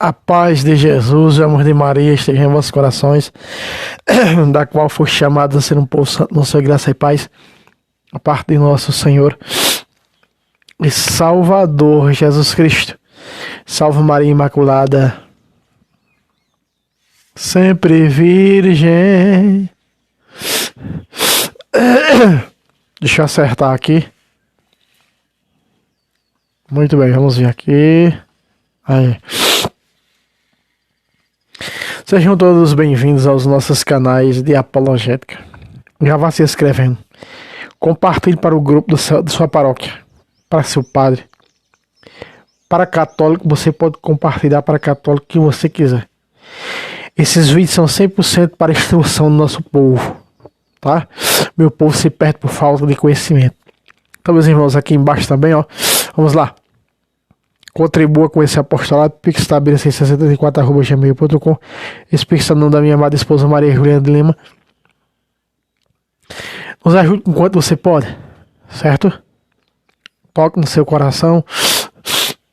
A paz de Jesus, o amor de Maria esteja em vossos corações, da qual foi chamado a ser um povo santo, nossa graça e paz, a parte de nosso Senhor e Salvador Jesus Cristo. Salve Maria Imaculada, sempre virgem. Deixa eu acertar aqui. Muito bem, vamos ver aqui. Aí. Sejam todos bem-vindos aos nossos canais de apologética. Já vá se inscrevendo. Compartilhe para o grupo da sua paróquia, para seu padre. Para católico, você pode compartilhar para católico que você quiser. Esses vídeos são 100% para instrução do nosso povo, tá? Meu povo se perde por falta de conhecimento. Então, meus irmãos, aqui embaixo também, ó. Vamos lá. Contribua com esse apostolado. pixtabira664@gmail.com. Esse pix é o nome da minha amada esposa Maria Juliana de Lima. Nos ajude enquanto você pode, certo? Toque no seu coração,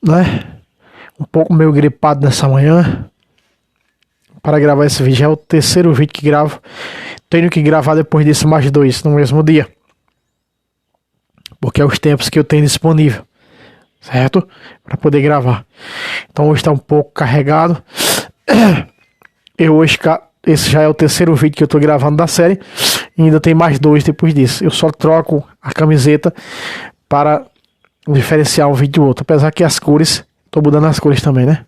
né? Um pouco meio gripado nessa manhã para gravar esse vídeo. É o terceiro vídeo que gravo. Tenho que gravar depois disso mais 2 no mesmo dia, porque é os tempos que eu tenho disponível, certo? Para poder gravar. Então hoje está um pouco carregado. Esse já é o terceiro vídeo que eu estou gravando da série. E ainda tem mais 2 depois disso. Eu só troco a camiseta para diferenciar um vídeo do outro. Apesar que as cores, estou mudando as cores também, né?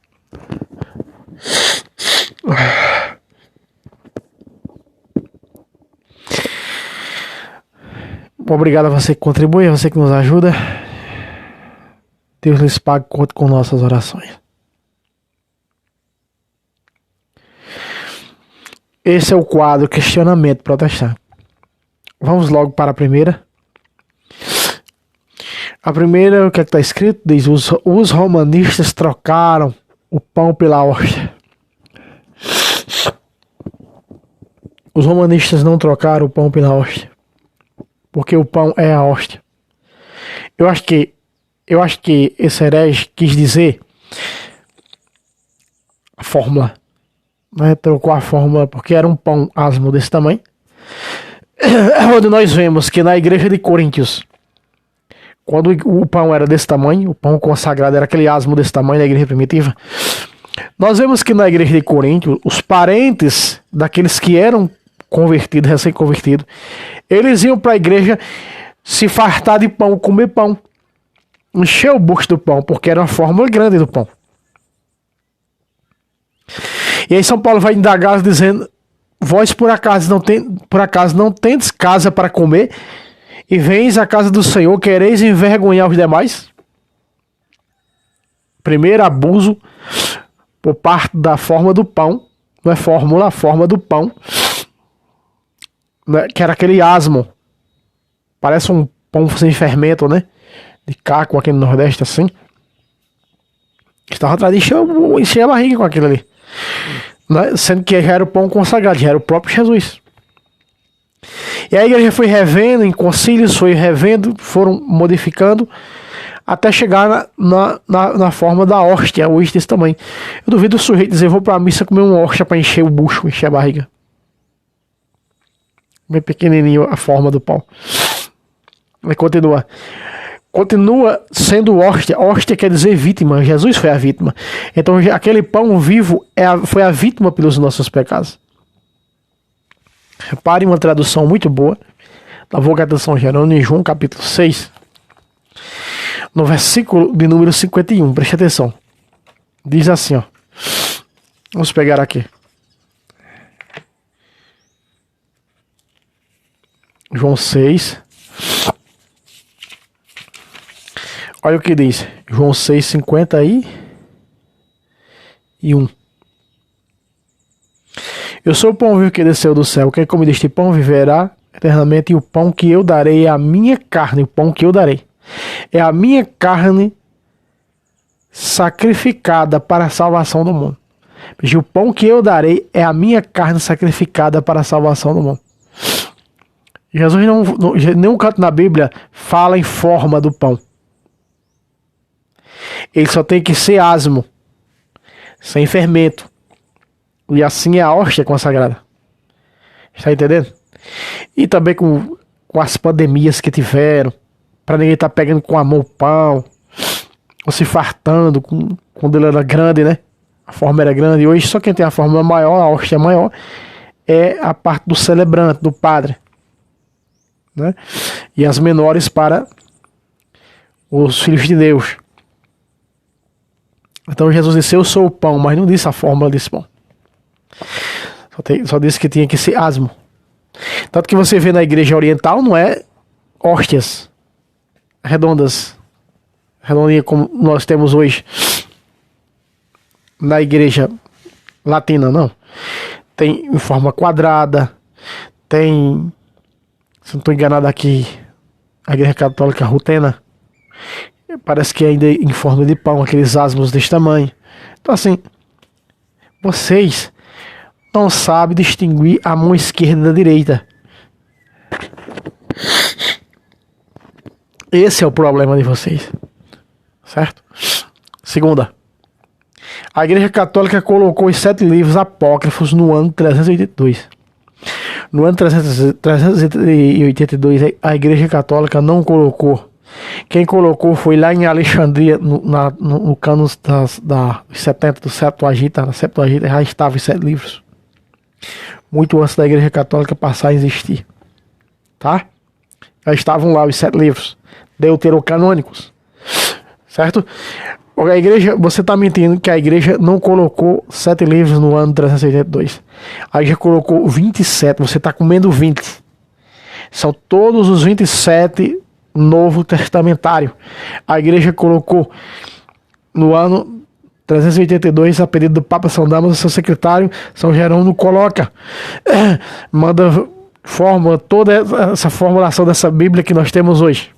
Obrigado a você que contribui, a você que nos ajuda. Deus lhes pague, conte com nossas orações. Esse é o quadro Questionamento Protestante. Vamos logo para a primeira. A primeira, o que é que está escrito? Diz: os romanistas trocaram o pão pela hóstia. Os romanistas não trocaram o pão pela hóstia, porque o pão é a hóstia. Eu acho que esse herege quis dizer a fórmula, né? Trocou a fórmula porque era um pão asmo desse tamanho. Onde nós vemos que na igreja de Coríntios, quando o pão era desse tamanho, o pão consagrado era aquele asmo desse tamanho na igreja primitiva, nós vemos que na igreja de Coríntios, os parentes daqueles que eram convertidos, recém-convertidos, eles iam para a igreja se fartar de pão, comer pão, encher o bucho do pão, porque era uma fórmula grande do pão. E aí São Paulo vai indagar dizendo: vós por acaso não tendes casa para comer, e vens à casa do Senhor, quereis envergonhar os demais? Primeiro abuso por parte da forma do pão, não é fórmula, a forma do pão, né, que era aquele asmo, parece um pão sem fermento, né, de caco aqui no Nordeste assim. Estava atrás de encher a barriga com aquilo ali, né? Sendo que já era o pão consagrado, já era o próprio Jesus. E a igreja foi revendo, em concílios foi revendo, foram modificando, até chegar na forma da hóstia, hoje desse tamanho. Eu duvido o sujeito dizer: vou para a missa comer uma hóstia para encher o bucho, encher a barriga. Bem pequenininho a forma do pão. Mas continua sendo hóstia. Hóstia quer dizer vítima. Jesus foi a vítima. Então aquele pão vivo foi a vítima pelos nossos pecados. Repare uma tradução muito boa da Vulgata de São Jerônimo, em João capítulo 6, no versículo de número 51. Preste atenção. Diz assim, ó. Vamos pegar aqui. João 6. Olha o que diz. João 6, 51. Eu sou o pão vivo que desceu do céu. Quem come deste pão viverá eternamente, e o pão que eu darei é a minha carne. O pão que eu darei é a minha carne sacrificada para a salvação do mundo. O pão que eu darei é a minha carne sacrificada para a salvação do mundo. Jesus nenhum canto na Bíblia fala em forma do pão. Ele só tem que ser asmo. sem fermento. E assim é a hóstia consagrada. Está entendendo? E também com as pandemias que tiveram, para ninguém estar pegando com a mão o pão, ou se fartando quando ele era grande, né? A forma era grande. E hoje só quem tem a forma maior, a hóstia maior, é a parte do celebrante, do padre, né? E as menores para os filhos de Deus. Então Jesus disse: eu sou o pão, mas não disse a fórmula desse pão. Só disse que tinha que ser asmo. Tanto que você vê na igreja oriental, não é hóstias redondinhas como nós temos hoje na igreja latina, não. Tem em forma quadrada, tem, se não estou enganado aqui, a igreja católica rutena, parece que ainda em forma de pão, aqueles asmos desse tamanho. Então assim, vocês não sabem distinguir a mão esquerda da direita. Esse é o problema de vocês, certo? Segunda, a igreja católica colocou os 7 livros apócrifos no ano 382. No ano 382, a igreja católica não colocou. Quem colocou foi lá em Alexandria, no cano dos 70 do Septuaginta. Na Septuaginta já estavam os 7 livros. Muito antes da igreja católica passar a existir. Tá? Já estavam lá os 7 livros deuterocanônicos. Certo? A igreja, você está mentindo que a igreja não colocou 7 livros no ano 382. A igreja colocou 27. Você está comendo 20. São todos os 27 Novo Testamentário. A igreja colocou no ano 382, a pedido do Papa São Damaso, seu secretário São Jerônimo coloca, manda fórmula, toda essa formulação dessa Bíblia que nós temos hoje.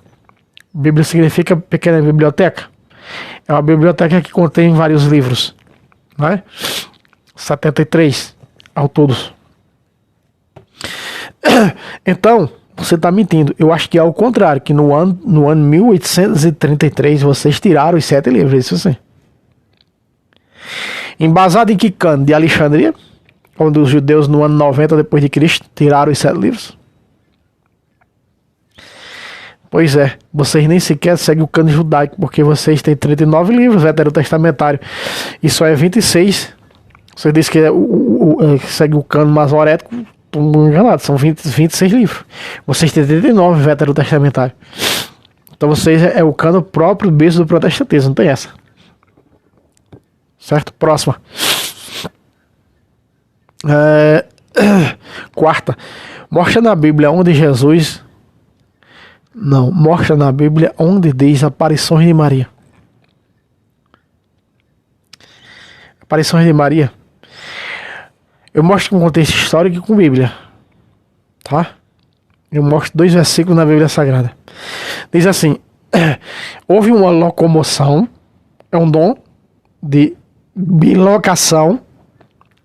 Bíblia significa pequena biblioteca. É uma biblioteca que contém vários livros, né? 73 ao todos. Então, você está mentindo. Eu acho que é ao contrário, que no ano 1833 vocês tiraram os 7 livros, isso sim. Embasado em que cano? De Alexandria, onde os judeus no ano 90 depois de Cristo tiraram os 7 livros. Pois é, vocês nem sequer seguem o cano judaico, porque vocês têm 39 livros veterotestamentários e só é 26. Você disse que segue o cano masorético, estou enganado, são 26 livros. Vocês têm 39 veterotestamentários. Então vocês é o cano próprio mesmo do protestantismo, não tem essa. Certo? Próxima. Quarta. Mostra na Bíblia onde Jesus... Não, mostra na Bíblia onde diz aparições de Maria. Aparições de Maria. Eu mostro com contexto histórico e com Bíblia. Tá? Eu mostro 2 versículos na Bíblia Sagrada. Diz assim: houve uma locomoção, é um dom de bilocação.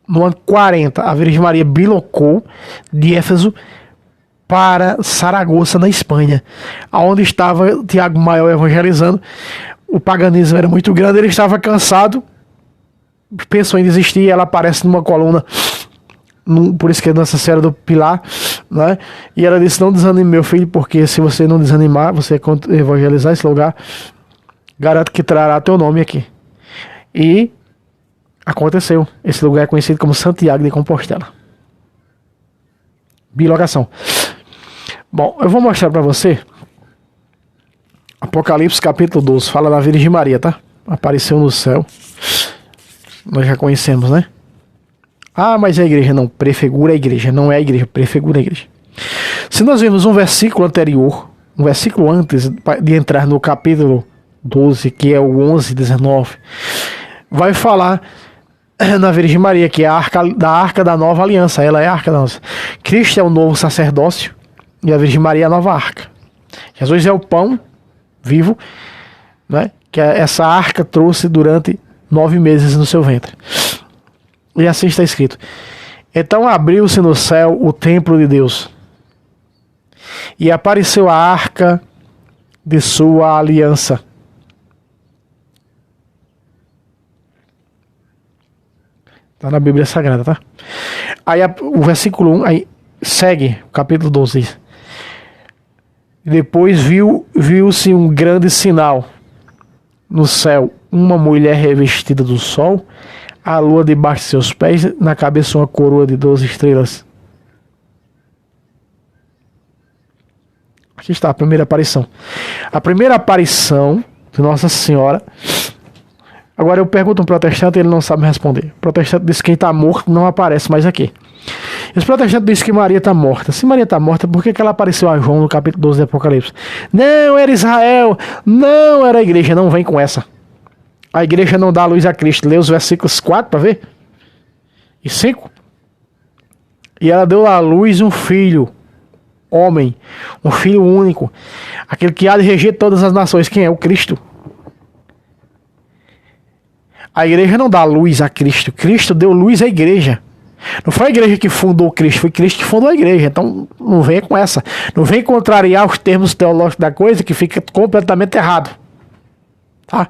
No ano 40, a Virgem Maria bilocou de Éfeso para Saragoça, na Espanha, onde estava Tiago Maior evangelizando. O paganismo era muito grande, ele estava cansado, pensou em desistir. Ela aparece numa coluna, por isso que é Nossa Senhora do Pilar, né? E ela disse: não desanime, meu filho, porque se você não desanimar, você evangelizar esse lugar, garanto que trará teu nome aqui. E aconteceu. Esse lugar é conhecido como Santiago de Compostela. Bilocação. Bom, eu vou mostrar para você Apocalipse capítulo 12. Fala da Virgem Maria, tá? Apareceu no céu. Nós já conhecemos, né? Ah, mas é a igreja. Não, prefigura a igreja. Não é a igreja, prefigura a igreja. Se nós vemos um versículo anterior, um versículo antes de entrar no capítulo 12, que é o 11 e 19, vai falar na Virgem Maria, que é a arca da nova aliança. Ela é a arca da nossa. Cristo é o novo sacerdócio e a Virgem Maria é a nova arca. Jesus é o pão vivo, né, que essa arca trouxe durante 9 meses no seu ventre. E assim está escrito: então abriu-se no céu o templo de Deus, e apareceu a arca de sua aliança. Tá na Bíblia Sagrada, tá? Aí o versículo 1, aí segue, o capítulo 12. Depois viu-se um grande sinal no céu, uma mulher revestida do sol, a lua debaixo de seus pés, na cabeça uma coroa de 12 estrelas. Aqui está a primeira aparição. A primeira aparição de Nossa Senhora. Agora eu pergunto a um protestante e ele não sabe me responder. O protestante diz que quem está morto não aparece mais aqui. E os protestantes dizem que Maria está morta. Se Maria está morta, por que ela apareceu a João no capítulo 12 do Apocalipse? Não, era Israel. Não, era a igreja. Não vem com essa. A igreja não dá luz a Cristo. Lê os versículos 4 para ver. E 5. E ela deu à luz um filho. Homem. Um filho único. Aquele que há de reger todas as nações. Quem é? O Cristo. A igreja não dá luz a Cristo. Cristo deu luz à igreja. Não foi a igreja que fundou Cristo, foi Cristo que fundou a igreja. Então não venha com essa. Não vem contrariar os termos teológicos da coisa, que fica completamente errado. Tá?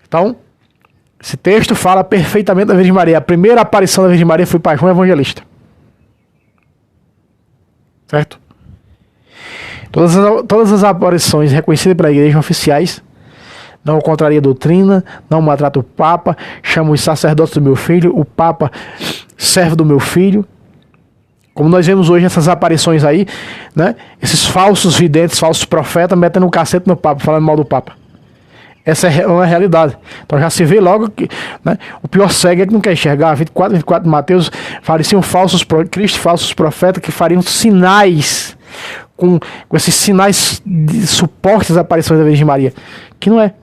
Então, esse texto fala perfeitamente da Virgem Maria. A primeira aparição da Virgem Maria foi para João Evangelista. Certo? Todas as aparições reconhecidas pela igreja oficiais. Não contraria a doutrina, não maltrata o Papa, chama os sacerdotes do meu filho, o Papa servo do meu filho. Como nós vemos hoje essas aparições aí, né? Esses falsos videntes, falsos profetas, metendo um cacete no Papa, falando mal do Papa. Essa é uma realidade. Então já se vê logo que, né, o pior cego é que não quer enxergar. 24 de Mateus, pareciam falsos Cristo, falsos profetas que fariam sinais, com esses sinais de suportes às aparições da Virgem Maria. Que não é.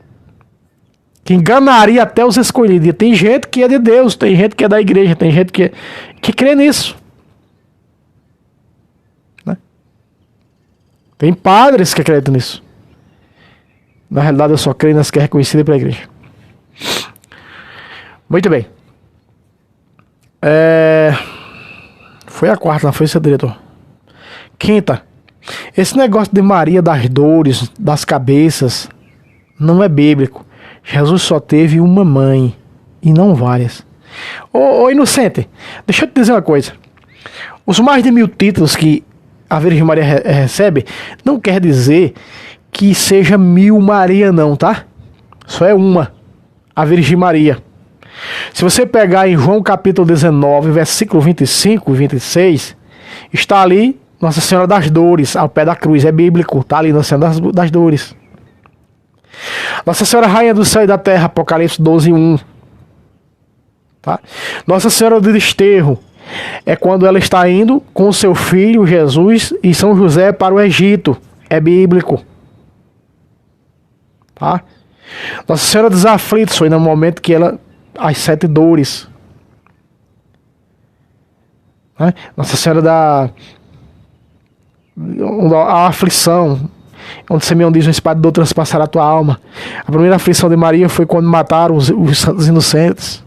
Que enganaria até os escolhidos. Tem gente que é de Deus, tem gente que é da igreja, tem gente que crê nisso. Né? Tem padres que acreditam nisso. Na realidade, eu só creio nas que é reconhecida pela igreja. Muito bem. Foi a quarta, não foi, seu diretor? Quinta. Esse negócio de Maria das dores, das cabeças, não é bíblico. Jesus só teve uma mãe e não várias. Ô inocente, deixa eu te dizer uma coisa. Os mais de 1000 títulos que a Virgem Maria recebe não quer dizer que seja 1000 Maria não, tá? Só é uma, a Virgem Maria. Se você pegar em João capítulo 19, versículo 25 e 26, está ali Nossa Senhora das Dores, ao pé da cruz, é bíblico, tá ali Nossa Senhora das Dores. Nossa Senhora Rainha do Céu e da Terra, Apocalipse 12:1. Tá? Nossa Senhora do Desterro é quando ela está indo com o seu filho Jesus e São José para o Egito. É bíblico. Tá? Nossa Senhora dos Aflitos foi no momento que ela... as 7 dores. Né? Nossa Senhora da aflição, onde Simeão diz: uma espada de dor transpassará a tua alma. A primeira aflição de Maria foi quando mataram os santos inocentes.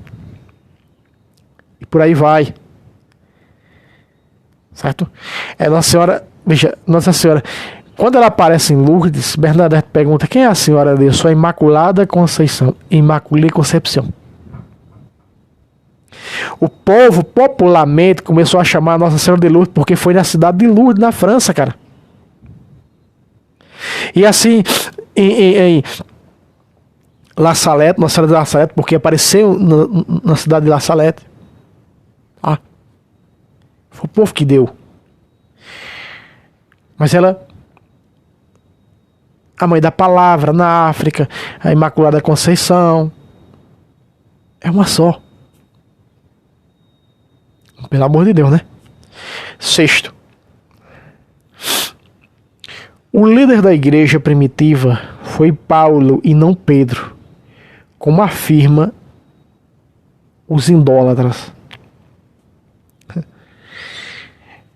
E por aí vai. Certo? Nossa Senhora, veja, Nossa Senhora, quando ela aparece em Lourdes, Bernadette pergunta: quem é a Senhora de Deus? Sua Imaculada Conceição. Imaculée Concepção. O povo popularmente começou a chamar Nossa Senhora de Lourdes porque foi na cidade de Lourdes, na França, cara. E assim, em La Salette, Nossa Senhora de La Salette, porque apareceu na cidade de La Salette. Foi o povo que deu. Mas ela, a mãe da palavra na África, a Imaculada Conceição, é uma só. Pelo amor de Deus, né? Sexto. O líder da igreja primitiva foi Paulo e não Pedro, como afirma os idólatras.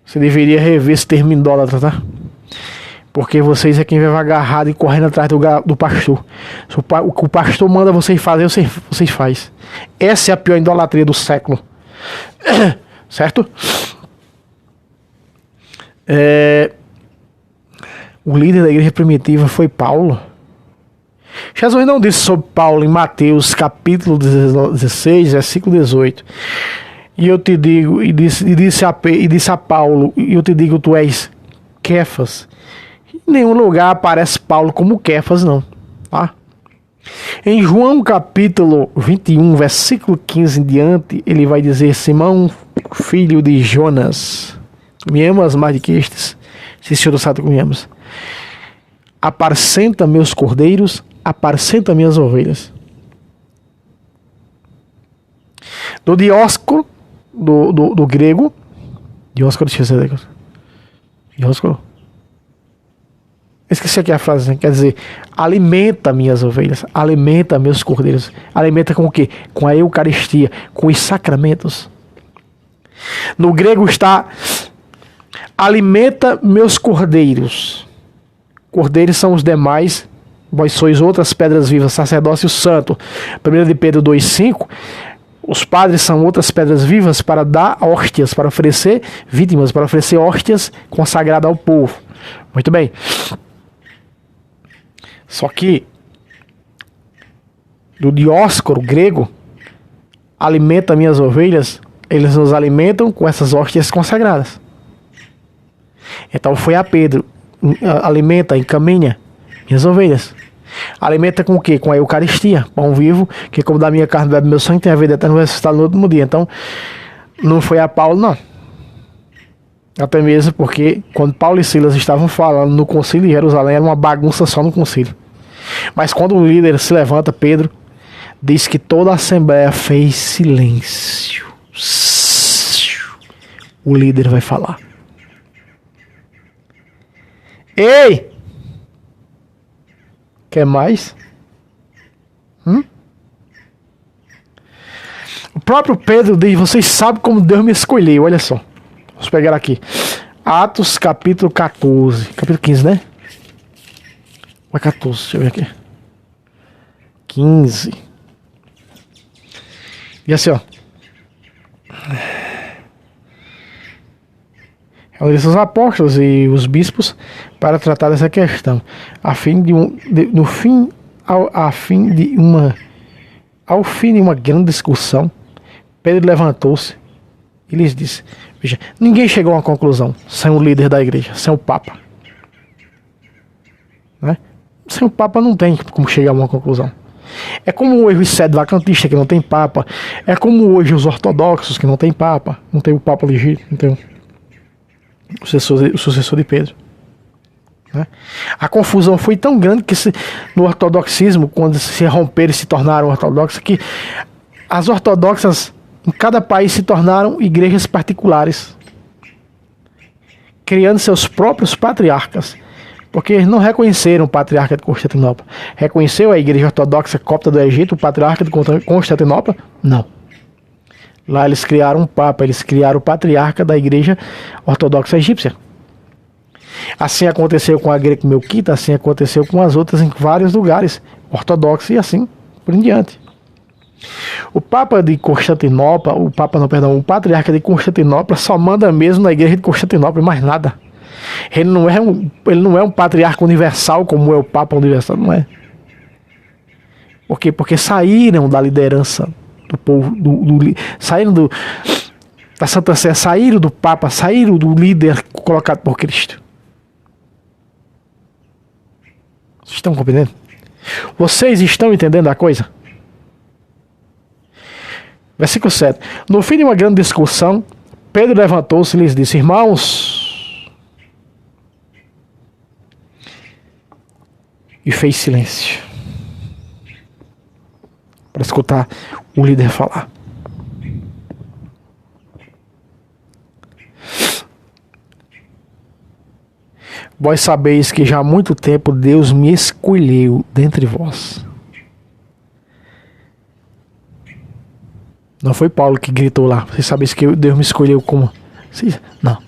Você deveria rever esse termo idólatra, tá? Porque vocês é quem vai agarrado e correndo atrás do pastor. O que o pastor manda vocês fazer, vocês fazem. Essa é a pior idolatria do século. Certo? O líder da igreja primitiva foi Paulo. Jesus não disse sobre Paulo em Mateus capítulo 16, versículo 18. E eu te digo, e disse a Paulo, e eu te digo, tu és Quefas. Em nenhum lugar aparece Paulo como Quefas, não. Tá? Em João capítulo 21, versículo 15 em diante, ele vai dizer: Simão, filho de Jonas, me amas mais do que estes? Se o Senhor sabe que me amas. Apacenta meus cordeiros, apacenta minhas ovelhas. Do Dióscoro, do grego, Dióscoro, Dióscoro. Esqueci aqui a frase, né? Quer dizer, alimenta minhas ovelhas, alimenta meus cordeiros. Alimenta com o quê? Com a Eucaristia, com os sacramentos. No grego está: alimenta meus cordeiros. Cordeiros são os demais, vós sois outras pedras vivas, sacerdócio santo. 1 de Pedro 2,5. Os padres são outras pedras vivas para dar hóstias, para oferecer vítimas, para oferecer hóstias consagradas ao povo. Muito bem. Só que, do Dióscoro grego, alimenta minhas ovelhas, eles nos alimentam com essas hóstias consagradas. Então foi a Pedro: alimenta, encaminha minhas ovelhas. Alimenta com o quê? Com a Eucaristia, pão vivo, que como da minha carne bebe meu sangue, tem a vida eterna, ressuscitado no último dia. Então, não foi a Paulo, não. Até mesmo porque, quando Paulo e Silas estavam falando no concílio de Jerusalém, era uma bagunça só no concílio. Mas quando o líder se levanta, Pedro, diz que toda a assembleia fez silêncio. O líder vai falar: ei! Quer mais? O próprio Pedro diz: vocês sabem como Deus me escolheu. Olha só. Vamos pegar aqui. Atos capítulo 14. Capítulo 15, né? Ou é 14? Deixa eu ver aqui. 15. E assim, ó. Reuniram os apóstolos e os bispos para tratar dessa questão, ao fim de uma grande discussão. Pedro levantou-se e lhes disse: veja, ninguém chegou a uma conclusão sem o líder da igreja, sem o Papa, né? Sem o Papa não tem como chegar a uma conclusão. É como hoje o sede vacantista, que não tem Papa. É como hoje os ortodoxos, que não tem Papa. Não tem o Papa legítimo, não tem o sucessor de Pedro, né? A confusão foi tão grande que no ortodoxismo, quando se romperam e se tornaram ortodoxos, que as ortodoxas em cada país se tornaram igrejas particulares, criando seus próprios patriarcas, porque eles não reconheceram o patriarca de Constantinopla. Reconheceu a igreja ortodoxa copta do Egito, o patriarca de Constantinopla? Não. Lá eles criaram um papa, eles criaram o patriarca da igreja ortodoxa egípcia. Assim aconteceu com a greco-melquita, assim aconteceu com as outras em vários lugares ortodoxos e assim por em diante. O Papa de Constantinopla, o patriarca de Constantinopla só manda mesmo na igreja de Constantinopla, mais nada. Ele não é um patriarca universal como é o Papa universal, não é. Por quê? Porque saíram da liderança do povo, saíram da Santa Sé, saíram do Papa, saíram do líder colocado por Cristo. Vocês estão compreendendo? Vocês estão entendendo a coisa? Versículo 7. No fim de uma grande discussão, Pedro levantou-se e lhes disse: irmãos, e fez silêncio para escutar o líder falar. Vós sabeis que já há muito tempo Deus me escolheu dentre vós. Não foi Paulo que gritou lá: vocês sabeis que Deus me escolheu como... Não.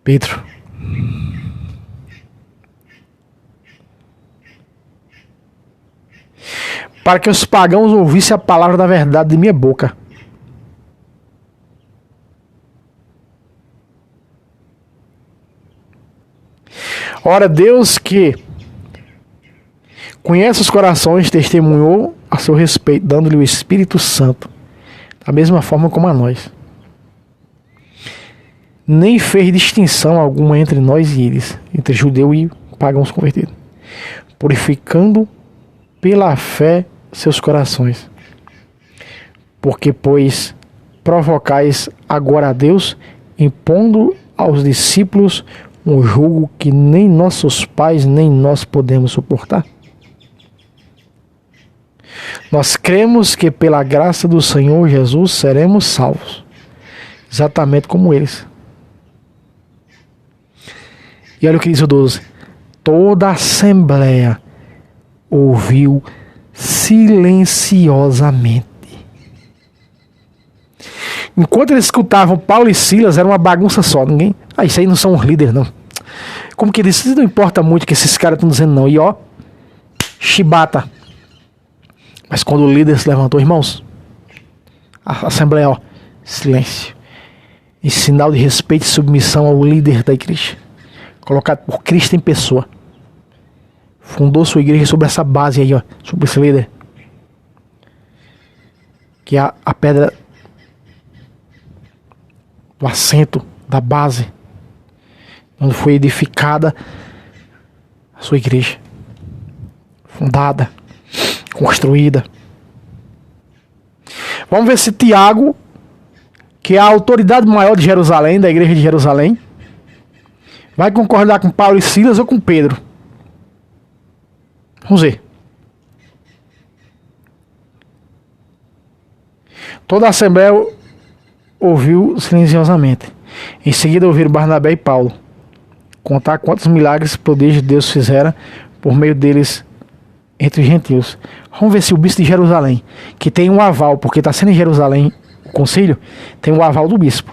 Pedro. Para que os pagãos ouvissem a palavra da verdade de minha boca. Ora, Deus que Conhece os corações, testemunhou a seu respeito, dando-lhe o Espírito Santo, da mesma forma como a nós. Nem fez distinção alguma entre nós e eles, entre judeu e pagãos convertidos, purificando pela fé seus corações. Porque, pois, provocais agora a Deus, impondo aos discípulos um jugo que nem nossos pais nem nós podemos suportar. Nós cremos que pela graça do Senhor Jesus seremos salvos, exatamente como eles. E olha o que diz o 12. Toda a assembleia ouviu silenciosamente. Enquanto eles escutavam Paulo e Silas, era uma bagunça só. Ninguém. Isso aí não são os líderes, não. Como que eles, não importa muito o que esses caras estão dizendo, não. E ó, chibata. Mas quando o líder se levantou, irmãos, a assembleia, ó, silêncio. Em sinal de respeito e submissão ao líder da igreja, colocado por Cristo em pessoa. Fundou sua igreja sobre essa base aí, ó, sobre esse líder. Que é a pedra do assento, da base, onde foi edificada a sua igreja. Fundada, construída. Vamos ver se Tiago, que é a autoridade maior de Jerusalém, da igreja de Jerusalém, vai concordar com Paulo e Silas ou com Pedro. Vamos ver. Toda a assembleia ouviu silenciosamente. Em seguida ouviram Barnabé e Paulo contar quantos milagres e prodígios Deus fizera por meio deles entre os gentios. Vamos ver se o bispo de Jerusalém, que tem um aval, porque está sendo em Jerusalém o concílio, tem um aval do bispo.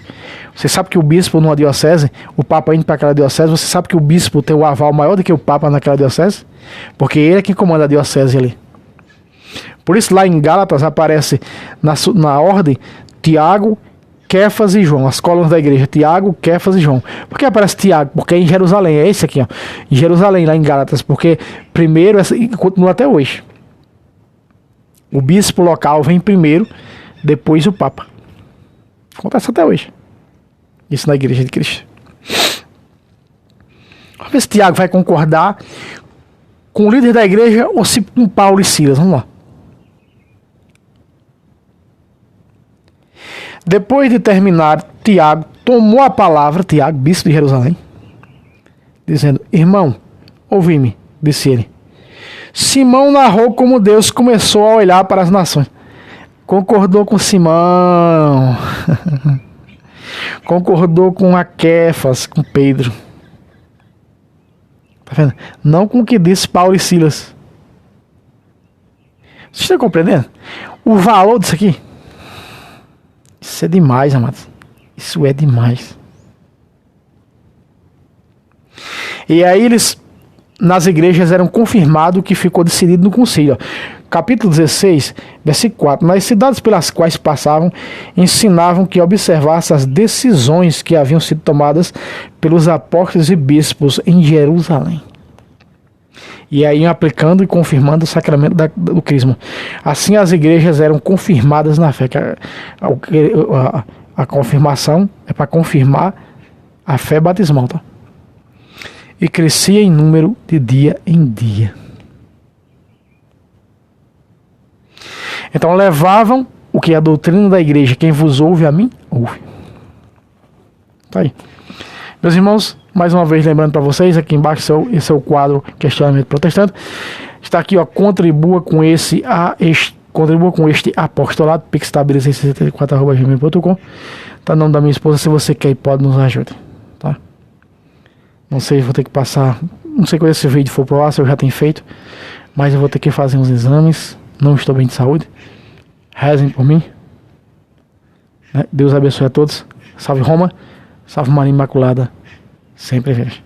Você sabe que o bispo numa diocese, o papa indo para aquela diocese, você sabe que o bispo tem um aval maior do que o papa naquela diocese? Porque ele é quem comanda a diocese ali. Por isso lá em Gálatas aparece na ordem Tiago, Kéfas e João, as colunas da igreja, Tiago, Kéfas e João. Por que aparece Tiago? Porque é em Jerusalém, é esse aqui, ó. Em Jerusalém, lá em Gálatas, porque primeiro, e continua até hoje. O bispo local vem primeiro, depois o papa. Acontece até hoje. Isso na igreja de Cristo. Vamos ver se Tiago vai concordar com o líder da igreja ou se com Paulo e Silas. Vamos lá. Depois de terminar, Tiago tomou a palavra, Tiago, bispo de Jerusalém, dizendo: irmão, ouvi-me, disse ele. Simão narrou como Deus começou a olhar para as nações. Concordou com Simão. Concordou com a Kéfas, com Pedro. Tá vendo? Não com o que disse Paulo e Silas. Vocês estão compreendendo? O valor disso aqui? Isso é demais, amados. Isso é demais. E aí eles, nas igrejas, eram confirmados o que ficou decidido no concílio. Capítulo 16, versículo 4. Nas cidades pelas quais passavam, ensinavam que observasse as decisões que haviam sido tomadas pelos apóstolos e bispos em Jerusalém. E aí aplicando e confirmando o sacramento do crisma. Assim as igrejas eram confirmadas na fé. A confirmação é para confirmar a fé batismal, tá? E crescia em número de dia em dia. Então levavam o que é a doutrina da igreja. Quem vos ouve a mim, ouve. Tá aí. Meus irmãos, mais uma vez lembrando para vocês, aqui embaixo esse é o quadro Questionamento Protestante. Está aqui, ó, contribua com este apostolado, pixtabeleza64@gmail.com. Tá o nome da minha esposa, se você quer e pode, nos ajude, tá? Não sei, vou ter que passar, não sei quando esse vídeo for pro ar, se eu já tenho feito, mas eu vou ter que fazer uns exames, não estou bem de saúde. Rezem por mim. Deus abençoe a todos. Salve Roma, salve Maria Imaculada, sempre vejo.